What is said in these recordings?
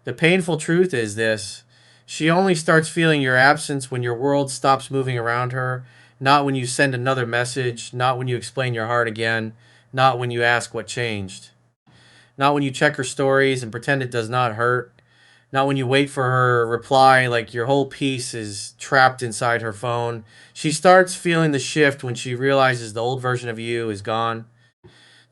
The painful truth is this: she only starts feeling your absence when your world stops moving around her, not when you send another message, not when you explain your heart again, not when you ask what changed, not when you check her stories and pretend it does not hurt, not when you wait for her reply like your whole piece is trapped inside her phone. She starts feeling the shift when she realizes the old version of you is gone.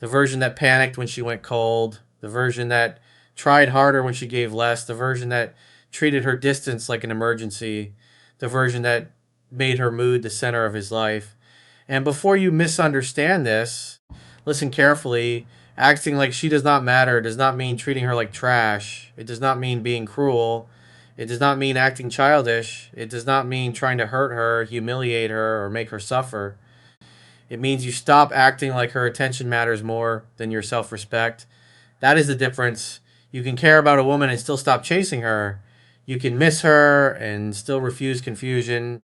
The version that panicked when she went cold. The version that tried harder when she gave less. The version that treated her distance like an emergency. The version that made her mood the center of his life. And before you misunderstand this, listen carefully. Acting like she does not matter does not mean treating her like trash. It does not mean being cruel. It does not mean acting childish. It does not mean trying to hurt her, humiliate her, or make her suffer. It means you stop acting like her attention matters more than your self respect. That is the difference. You can care about a woman and still stop chasing her. You can miss her and still refuse confusion.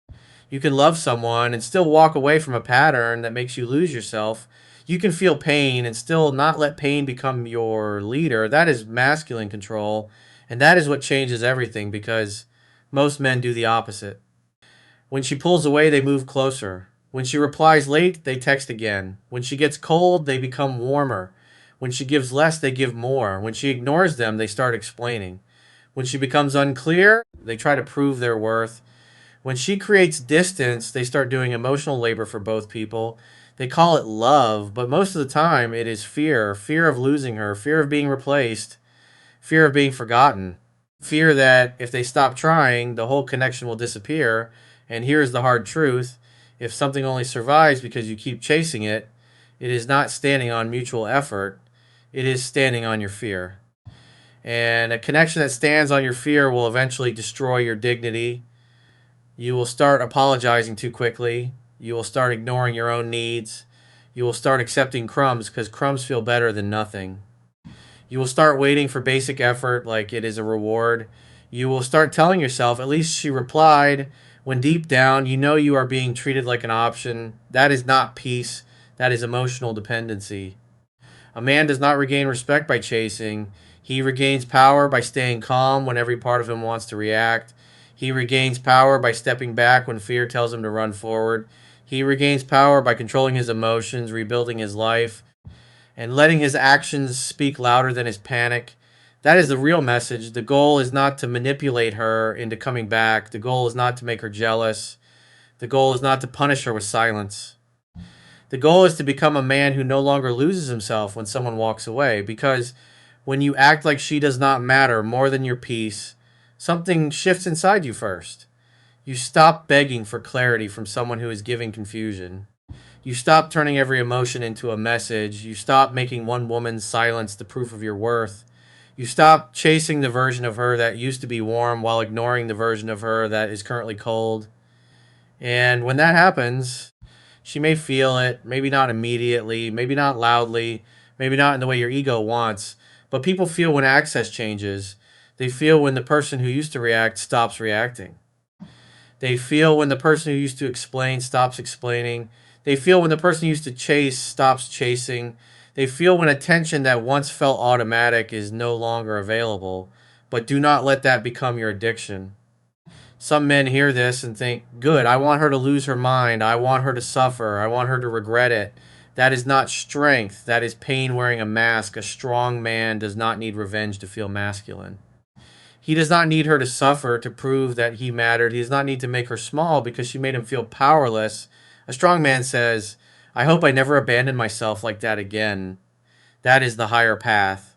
You can love someone and still walk away from a pattern that makes you lose yourself. You can feel pain and still not let pain become your leader. That is masculine control. And that is what changes everything because most men do the opposite. When she pulls away, they move closer. When she replies late, they text again. When she gets cold, they become warmer. When she gives less, they give more. When she ignores them, they start explaining. When she becomes unclear, they try to prove their worth. When she creates distance, they start doing emotional labor for both people. They call it love, but most of the time it is fear: fear of losing her, fear of being replaced, fear of being forgotten, fear that if they stop trying, the whole connection will disappear. And here's the hard truth: if something only survives because you keep chasing it, it is not standing on mutual effort, it is standing on your fear. And a connection that stands on your fear will eventually destroy your dignity. You will start apologizing too quickly. You will start ignoring your own needs. You will start accepting crumbs because crumbs feel better than nothing. You will start waiting for basic effort like it is a reward. You will start telling yourself, at least she replied, when deep down you know you are being treated like an option. That is not peace, that is emotional dependency. A man does not regain respect by chasing. He regains power by staying calm when every part of him wants to react. He regains power by stepping back when fear tells him to run forward. He regains power by controlling his emotions, rebuilding his life, and letting his actions speak louder than his panic. That is the real message. The goal is not to manipulate her into coming back. The goal is not to make her jealous. The goal is not to punish her with silence. The goal is to become a man who no longer loses himself when someone walks away. Because when you act like she does not matter more than your peace, something shifts inside you first. You stop begging for clarity from someone who is giving confusion. You stop turning every emotion into a message. You stop making one woman's silence the proof of your worth. You stop chasing the version of her that used to be warm while ignoring the version of her that is currently cold. And when that happens, she may feel it, maybe not immediately, maybe not loudly, maybe not in the way your ego wants, but people feel when access changes. They feel when the person who used to react stops reacting. They feel when the person who used to explain stops explaining. They feel when the person who used to chase stops chasing. They feel when attention that once felt automatic is no longer available. But do not let that become your addiction. Some men hear this and think, good, I want her to lose her mind. I want her to suffer. I want her to regret it. That is not strength. That is pain wearing a mask. A strong man does not need revenge to feel masculine. He does not need her to suffer to prove that he mattered. He does not need to make her small because she made him feel powerless. A strong man says, I hope I never abandon myself like that again. That is the higher path.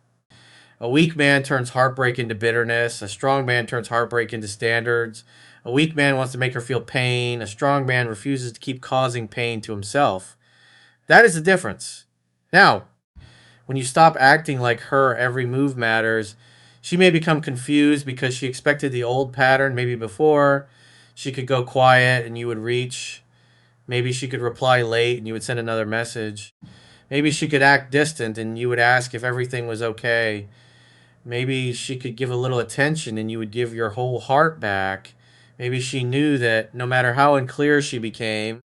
A weak man turns heartbreak into bitterness. A strong man turns heartbreak into standards. A weak man wants to make her feel pain. A strong man refuses to keep causing pain to himself. That is the difference. Now, when you stop acting like her every move matters, she may become confused because she expected the old pattern maybe before. She could go quiet and you would reach. Maybe she could reply late and you would send another message. Maybe she could act distant and you would ask if everything was okay. Maybe she could give a little attention and you would give your whole heart back. Maybe she knew that no matter how unclear she became,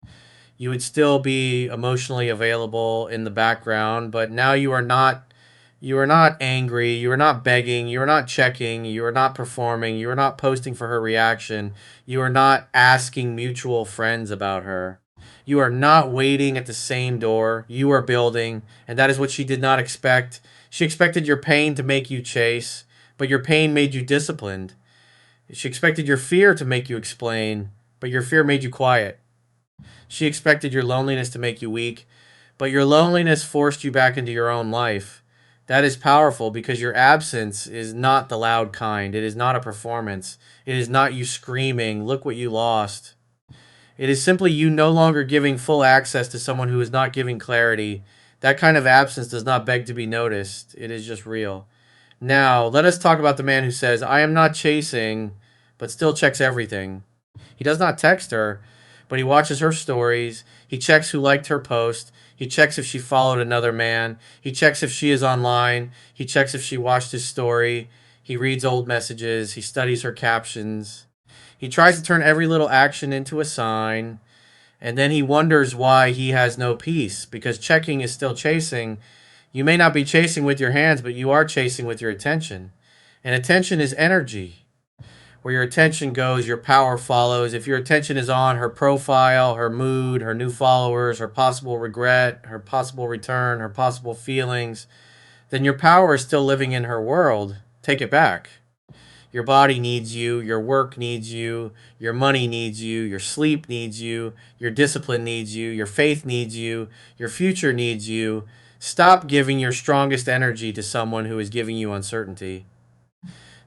you would still be emotionally available in the background, but now you are not You are not angry. You are not begging. You are not checking. You are not performing. You are not posting for her reaction. You are not asking mutual friends about her. You are not waiting at the same door. You are building, and that is what she did not expect. She expected your pain to make you chase, but your pain made you disciplined. She expected your fear to make you explain, but your fear made you quiet. She expected your loneliness to make you weak, but your loneliness forced you back into your own life. That is powerful because your absence is not the loud kind. It is not a performance. It is not you screaming, "Look what you lost." It is simply you no longer giving full access to someone who is not giving clarity. That kind of absence does not beg to be noticed. It is just real. Now, let us talk about the man who says, "I am not chasing," but still checks everything. He does not text her, but he watches her stories. He checks who liked her post. He checks if she followed another man. He checks if she is online. He checks if she watched his story. He reads old messages. He studies her captions. He tries to turn every little action into a sign. And then he wonders why he has no peace because checking is still chasing. You may not be chasing with your hands, but you are chasing with your attention. And attention is energy. Where your attention goes, your power follows. If your attention is on her profile, her mood, her new followers, her possible regret, her possible return, her possible feelings, then your power is still living in her world. Take it back. Your body needs you, your work needs you, your money needs you, your sleep needs you, your discipline needs you, your faith needs you, your future needs you. Stop giving your strongest energy to someone who is giving you uncertainty.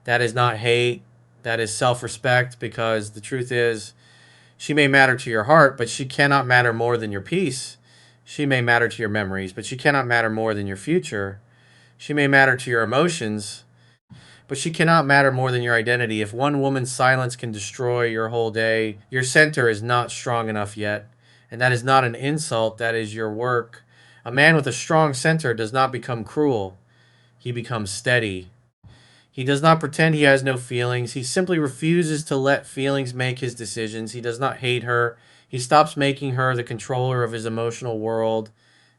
That is not hate. That is self respect because the truth is, she may matter to your heart, but she cannot matter more than your peace. She may matter to your memories, but she cannot matter more than your future. She may matter to your emotions, but she cannot matter more than your identity. If one woman's silence can destroy your whole day, your center is not strong enough yet. And that is not an insult, that is your work. A man with a strong center does not become cruel, he becomes steady. He does not pretend he has no feelings. He simply refuses to let feelings make his decisions. He does not hate her. He stops making her the controller of his emotional world.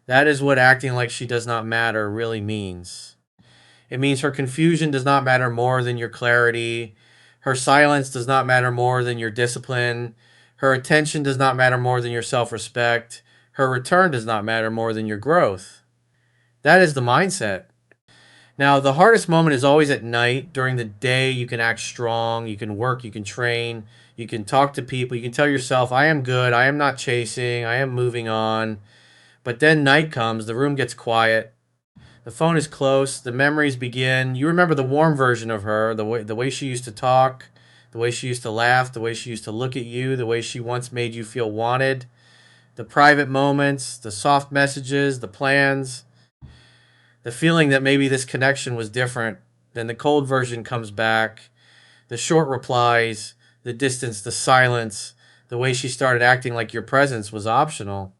That is what acting like she does not matter really means. It means her confusion does not matter more than your clarity. Her silence does not matter more than your discipline. Her attention does not matter more than your self respect. Her return does not matter more than your growth. That is the mindset. Now, the hardest moment is always at night. During the day, you can act strong, you can work, you can train, you can talk to people, you can tell yourself, "I am good, I am not chasing, I am moving on." But then night comes, the room gets quiet, the phone is close, the memories begin. You remember the warm version of her, the way she used to talk, the way she used to laugh, the way she used to look at you, the way she once made you feel wanted, the private moments, the soft messages, the plans, the feeling that maybe this connection was different. Then the cold version comes back, the short replies, the distance, the silence, the way she started acting like your presence was optional.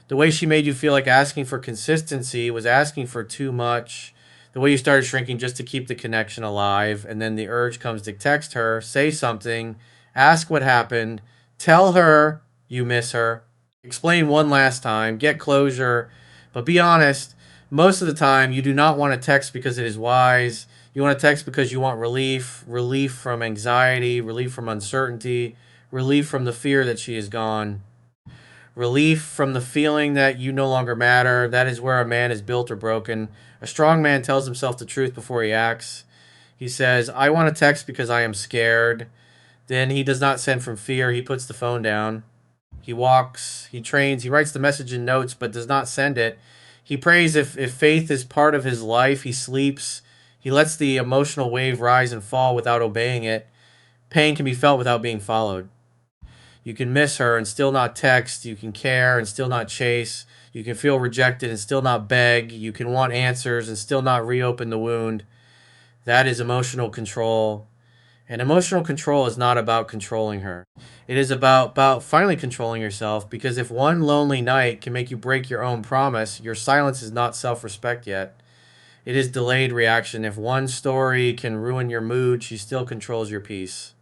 The way she made you feel like asking for consistency was asking for too much. The way you started shrinking just to keep the connection alive. And then the urge comes to text her, say something, ask what happened, tell her you miss her, explain one last time, get closure. But be honest, most of the time you do not want to text because it is wise. You want to text because you want relief from anxiety, relief from uncertainty, relief from the fear that she is gone. Relief from the feeling that you no longer matter. That is where a man is built or broken. A strong man tells himself the truth before he acts. He says, "I want to text because I am scared." Then he does not send from fear. He puts the phone down. He walks, he trains, he writes the message in notes but does not send it. He prays if faith is part of his life. He sleeps. He lets the emotional wave rise and fall without obeying it. Pain can be felt without being followed. You can miss her and still not text. You can care and still not chase. You can feel rejected and still not beg. You can want answers and still not reopen the wound. That is emotional control. And emotional control is not about controlling her. It is about finally controlling yourself because if one lonely night can make you break your own promise, your silence is not self respect yet. It is delayed reaction. If one story can ruin your mood, she still controls your peace.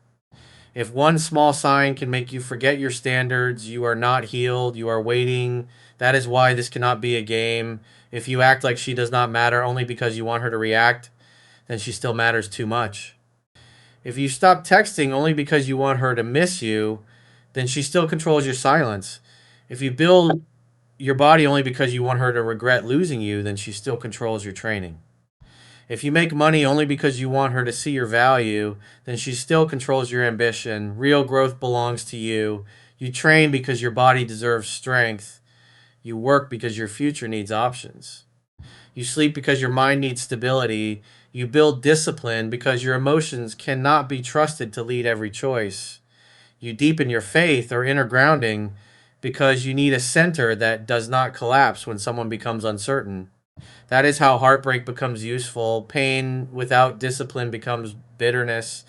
If one small sign can make you forget your standards, you are not healed, you are waiting. That is why this cannot be a game. If you act like she does not matter only because you want her to react, then she still matters too much. If you stop texting only because you want her to miss you, then she still controls your silence. If you build your body only because you want her to regret losing you, then she still controls your training. If you make money only because you want her to see your value, then she still controls your ambition. Real growth belongs to you. You train because your body deserves strength. You work because your future needs options. You sleep because your mind needs stability. You build discipline because your emotions cannot be trusted to lead every choice. You deepen your faith or inner grounding because you need a center that does not collapse when someone becomes uncertain. That is how heartbreak becomes useful. Pain without discipline becomes bitterness.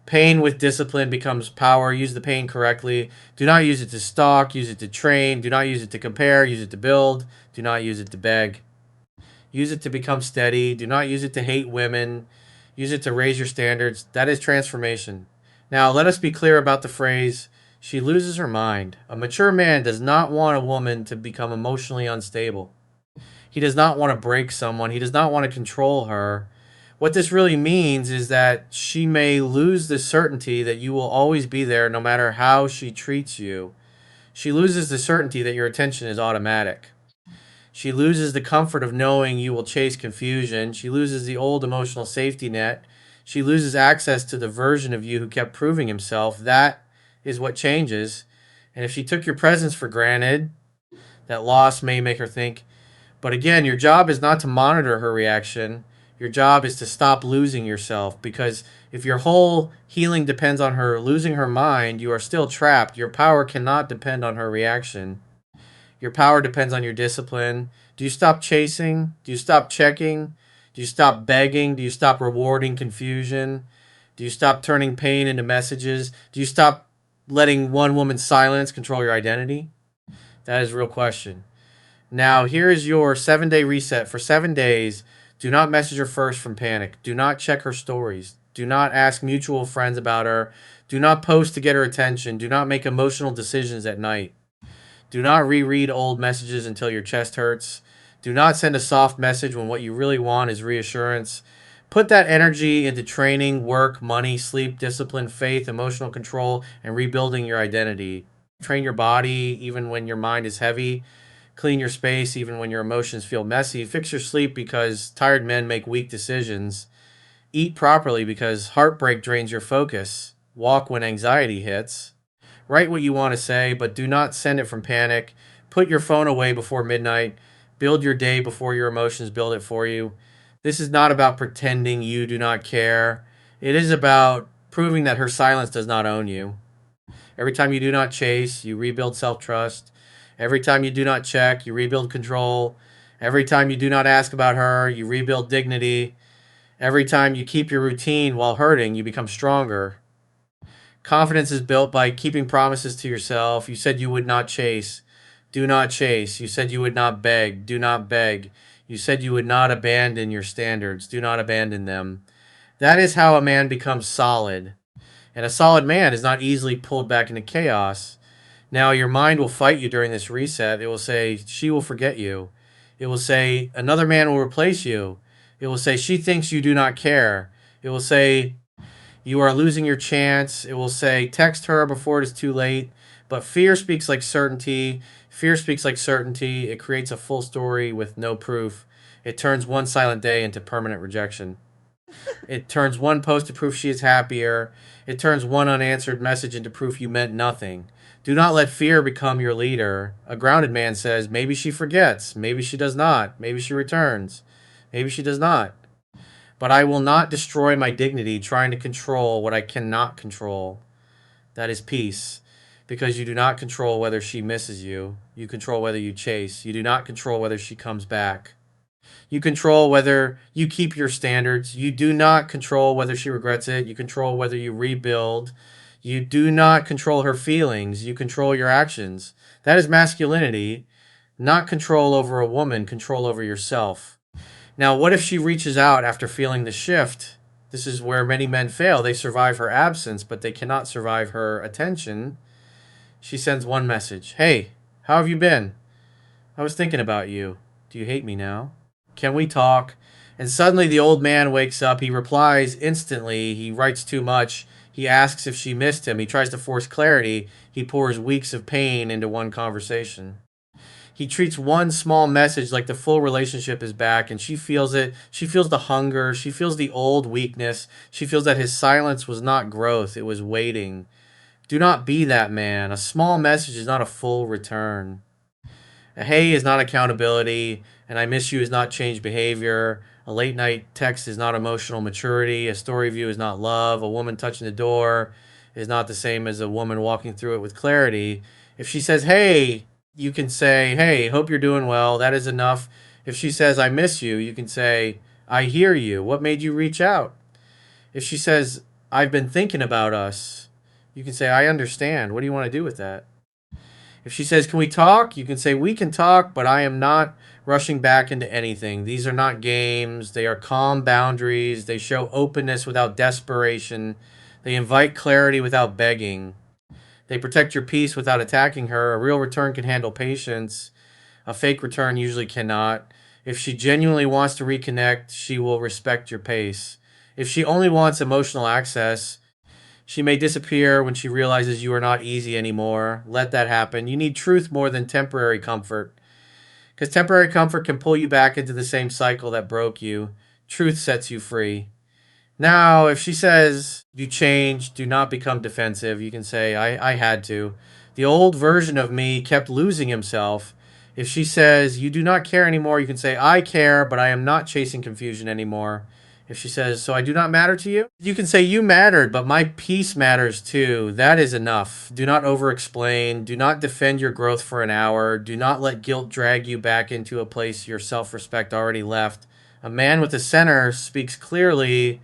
Pain with discipline becomes power. Use the pain correctly. Do not use it to stalk. Use it to train. Do not use it to compare. Use it to build. Do not use it to beg. Use it to become steady. Do not use it to hate women. Use it to raise your standards. That is transformation. Now, let us be clear about the phrase, she loses her mind. A mature man does not want a woman to become emotionally unstable. He does not want to break someone. He does not want to control her. What this really means is that she may lose the certainty that you will always be there no matter how she treats you. She loses the certainty that your attention is automatic. She loses the comfort of knowing you will chase confusion. She loses the old emotional safety net. She loses access to the version of you who kept proving himself. That is what changes. And if she took your presence for granted, that loss may make her think, but again, your job is not to monitor her reaction. Your job is to stop losing yourself, because if your whole healing depends on her losing her mind, you are still trapped. Your power cannot depend on her reaction. Your power depends on your discipline. Do you stop chasing? Do you stop checking? Do you stop begging? Do you stop rewarding confusion? Do you stop turning pain into messages? Do you stop letting one woman's silence control your identity? That is a real question. Now, here is your 7 day reset. For 7 days, do not message her first from panic. Do not check her stories. Do not ask mutual friends about her. Do not post to get her attention. Do not make emotional decisions at night. Do not reread old messages until your chest hurts. Do not send a soft message when what you really want is reassurance. Put that energy into training, work, money, sleep, discipline, faith, emotional control, and rebuilding your identity. Train your body even when your mind is heavy. Clean your space even when your emotions feel messy. Fix your sleep because tired men make weak decisions. Eat properly because heartbreak drains your focus. Walk when anxiety hits. Write what you want to say, but do not send it from panic. Put your phone away before midnight. Build your day before your emotions build it for you. This is not about pretending you do not care. It is about proving that her silence does not own you. Every time you do not chase, you rebuild self trust. Every time you do not check, you rebuild control. Every time you do not ask about her, you rebuild dignity. Every time you keep your routine while hurting, you become stronger. Confidence is built by keeping promises to yourself. You said you would not chase. Do not chase. You said you would not beg. Do not beg. You said you would not abandon your standards. Do not abandon them. That is how a man becomes solid. And a solid man is not easily pulled back into chaos. Now, your mind will fight you during this reset. It will say, she will forget you. It will say, another man will replace you. It will say, she thinks you do not care. It will say, you are losing your chance. It will say, text her before it is too late. But fear speaks like certainty. Fear speaks like certainty. It creates a full story with no proof. It turns one silent day into permanent rejection. It turns one post to proof she is happier. It turns one unanswered message into proof you meant nothing. Do not let fear become your leader. A grounded man says, maybe she forgets. Maybe she does not. Maybe she returns. Maybe she does not. But I will not destroy my dignity trying to control what I cannot control. That is peace. Because you do not control whether she misses you. You control whether you chase. You do not control whether she comes back. You control whether you keep your standards. You do not control whether she regrets it. You control whether you rebuild. You do not control her feelings. You control your actions. That is masculinity. Not control over a woman, control over yourself. Now, what if she reaches out after feeling the shift? This is where many men fail. They survive her absence, but they cannot survive her attention. She sends one message: Hey, how have you been? I was thinking about you. Do you hate me now? Can we talk? And suddenly the old man wakes up. He replies instantly. He writes too much. He asks if she missed him. He tries to force clarity. He pours weeks of pain into one conversation. He treats one small message like the full relationship is back, and she feels it. She feels the hunger. She feels the old weakness. She feels that his silence was not growth, it was waiting. Do not be that man. A small message is not a full return. A hey is not accountability. And I miss you is not change behavior. A late night text is not emotional maturity. A story view is not love. A woman touching the door is not the same as a woman walking through it with clarity. If she says, hey, you can say, hey, hope you're doing well. That is enough. If she says, I miss you, you can say, I hear you. What made you reach out? If she says, I've been thinking about us, you can say, I understand. What do you want to do with that? If she says, can we talk? You can say, we can talk, but I am not rushing back into anything. These are not games. They are calm boundaries. They show openness without desperation. They invite clarity without begging. They protect your peace without attacking her. A real return can handle patience. A fake return usually cannot. If she genuinely wants to reconnect, she will respect your pace. If she only wants emotional access, she may disappear when she realizes you are not easy anymore. Let that happen. You need truth more than temporary comfort, because temporary comfort can pull you back into the same cycle that broke you. Truth sets you free. Now, if she says you changed, do not become defensive. You can say, I had to. The old version of me kept losing himself. If she says you do not care anymore, you can say, I care, but I am not chasing confusion anymore. If she says, so I do not matter to you, you can say, you mattered, but my peace matters too. That is enough. Do not over explain. Do not defend your growth for an hour. Do not let guilt drag you back into a place your self respect already left. A man with a center speaks clearly,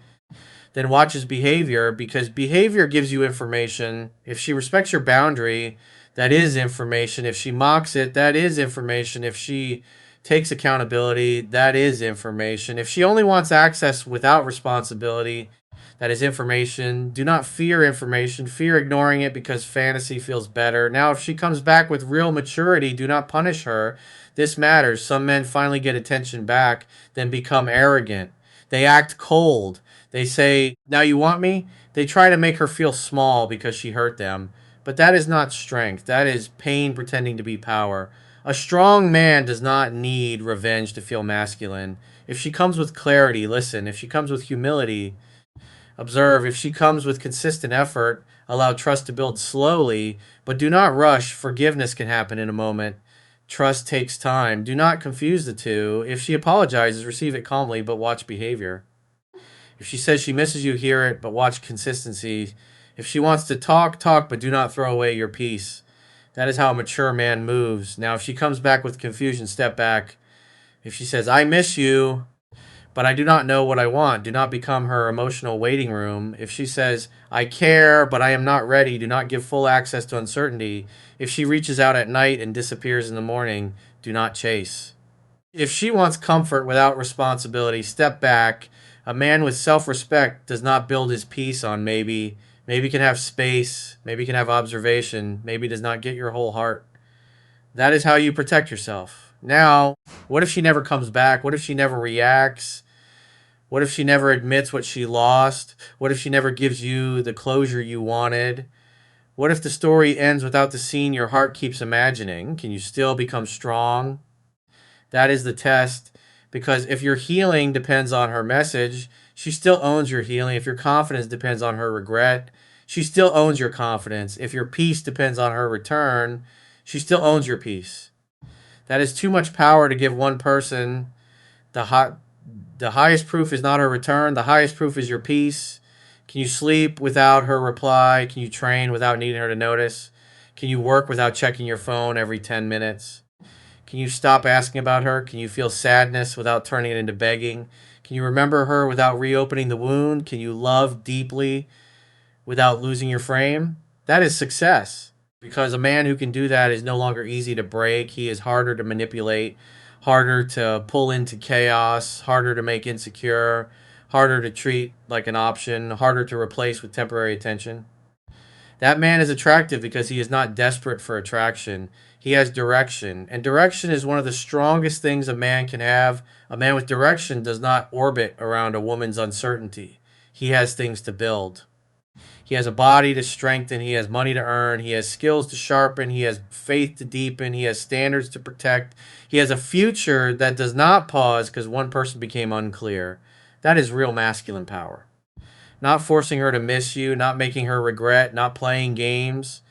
then watches behavior, because behavior gives you information. If she respects your boundary, that is information. If she mocks it, that is information. If she takes accountability, that is information. If she only wants access without responsibility, that is information. Do not fear information. Fear ignoring it because fantasy feels better. Now, if she comes back with real maturity, do not punish her. This matters. Some men finally get attention back, then become arrogant. They act cold. They say, now you want me? They try to make her feel small because she hurt them. But that is not strength. That is pain pretending to be power. A strong man does not need revenge to feel masculine. If she comes with clarity, listen. If she comes with humility, observe. If she comes with consistent effort, allow trust to build slowly, but do not rush. Forgiveness can happen in a moment. Trust takes time. Do not confuse the two. If she apologizes, receive it calmly, but watch behavior. If she says she misses you, hear it, but watch consistency. If she wants to talk, talk, but do not throw away your peace. That is how a mature man moves. Now, if she comes back with confusion, step back. If she says, I miss you, but I do not know what I want, do not become her emotional waiting room. If she says, I care, but I am not ready, do not give full access to uncertainty. If she reaches out at night and disappears in the morning, do not chase. If she wants comfort without responsibility, step back. A man with self respect does not build his peace on maybe. Maybe can have space. Maybe can have observation. Maybe does not get your whole heart. That is how you protect yourself. Now, what if she never comes back? What if she never reacts? What if she never admits what she lost? What if she never gives you the closure you wanted? What if the story ends without the scene your heart keeps imagining? Can you still become strong? That is the test. Because if your healing depends on her message, she still owns your healing. If your confidence depends on her regret, she still owns your confidence. If your peace depends on her return, she still owns your peace. That is too much power to give one person. The highest proof is not her return. The highest proof is your peace. Can you sleep without her reply? Can you train without needing her to notice? Can you work without checking your phone every 10 minutes? Can you stop asking about her? Can you feel sadness without turning it into begging? Can you remember her without reopening the wound? Can you love deeply without losing your frame? That is success. Because a man who can do that is no longer easy to break. He is harder to manipulate, harder to pull into chaos, harder to make insecure, harder to treat like an option, harder to replace with temporary attention. That man is attractive because he is not desperate for attraction. He has direction. And direction is one of the strongest things a man can have. A man with direction does not orbit around a woman's uncertainty. He has things to build. He has a body to strengthen. He has money to earn. He has skills to sharpen. He has faith to deepen. He has standards to protect. He has a future that does not pause because one person became unclear. That is real masculine power. Not forcing her to miss you, not making her regret, not playing games,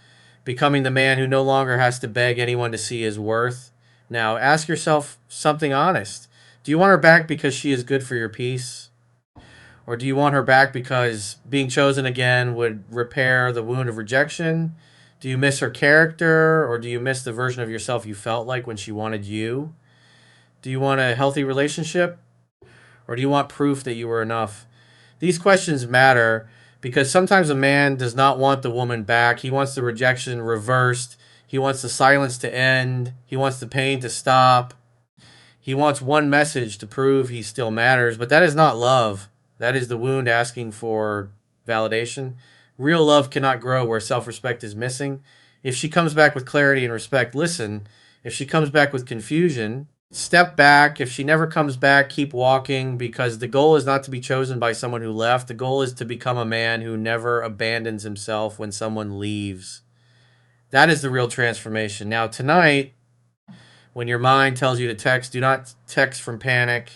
becoming the man who no longer has to beg anyone to see his worth. Now, ask yourself something honest. Do you want her back because she is good for your peace? Or do you want her back because being chosen again would repair the wound of rejection? Do you miss her character, or do you miss the version of yourself you felt like when she wanted you? Do you want a healthy relationship, or do you want proof that you were enough? These questions matter because sometimes a man does not want the woman back. He wants the rejection reversed. He wants the silence to end. He wants the pain to stop. He wants one message to prove he still matters, but that is not love. That is the wound asking for validation. Real love cannot grow where self respect is missing. If she comes back with clarity and respect, listen. If she comes back with confusion, step back. If she never comes back, keep walking, because the goal is not to be chosen by someone who left. The goal is to become a man who never abandons himself when someone leaves. That is the real transformation. Now, tonight, when your mind tells you to text, do not text from panic.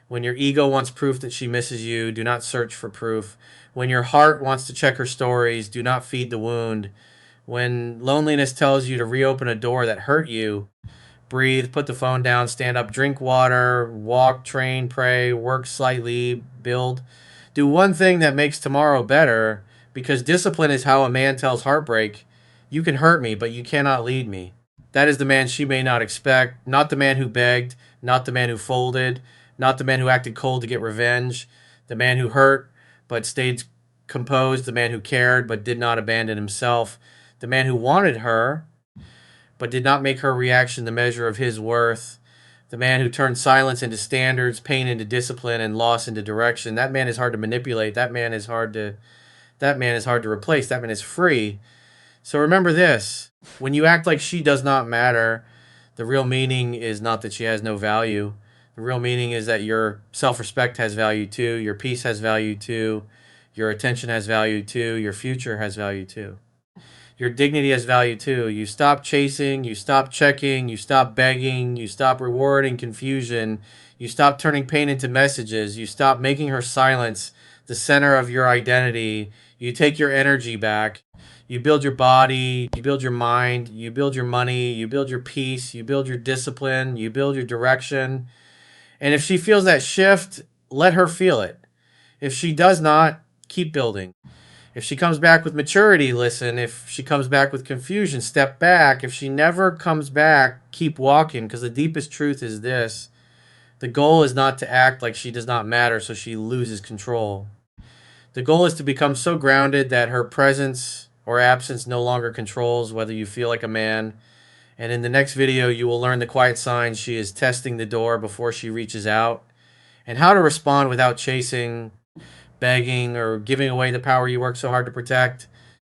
When your ego wants proof that she misses you, do not search for proof. When your heart wants to check her stories, do not feed the wound. When loneliness tells you to reopen a door that hurt you, breathe, put the phone down, stand up, drink water, walk, train, pray, work slightly, build. Do one thing that makes tomorrow better, because discipline is how a man tells heartbreak, you can hurt me, but you cannot lead me. That is the man she may not expect, not the man who begged, not the man who folded, not the man who acted cold to get revenge, the man who hurt but stayed composed, the man who cared but did not abandon himself, the man who wanted her but did not make her reaction the measure of his worth, the man who turned silence into standards, pain into discipline, and loss into direction. That man is hard to manipulate. That man is hard to replace. That man is free. So remember this. When you act like she does not matter, the real meaning is not that she has no value. The real meaning is that your self-respect has value too, your peace has value too, your attention has value too, your future has value too. Your dignity has value too. You stop chasing, you stop checking, you stop begging, you stop rewarding confusion, you stop turning pain into messages, you stop making her silence the center of your identity. You take your energy back. You build your body, you build your mind, you build your money, you build your peace, you build your discipline, you build your direction. And if she feels that shift, let her feel it. If she does not, keep building. If she comes back with maturity, listen. If she comes back with confusion, step back. If she never comes back, keep walking, because the deepest truth is this. The goal is not to act like she does not matter so she loses control. The goal is to become so grounded that her presence or absence no longer controls whether you feel like a man. And in the next video, you will learn the quiet signs she is testing the door before she reaches out, and how to respond without chasing, begging, or giving away the power you work so hard to protect.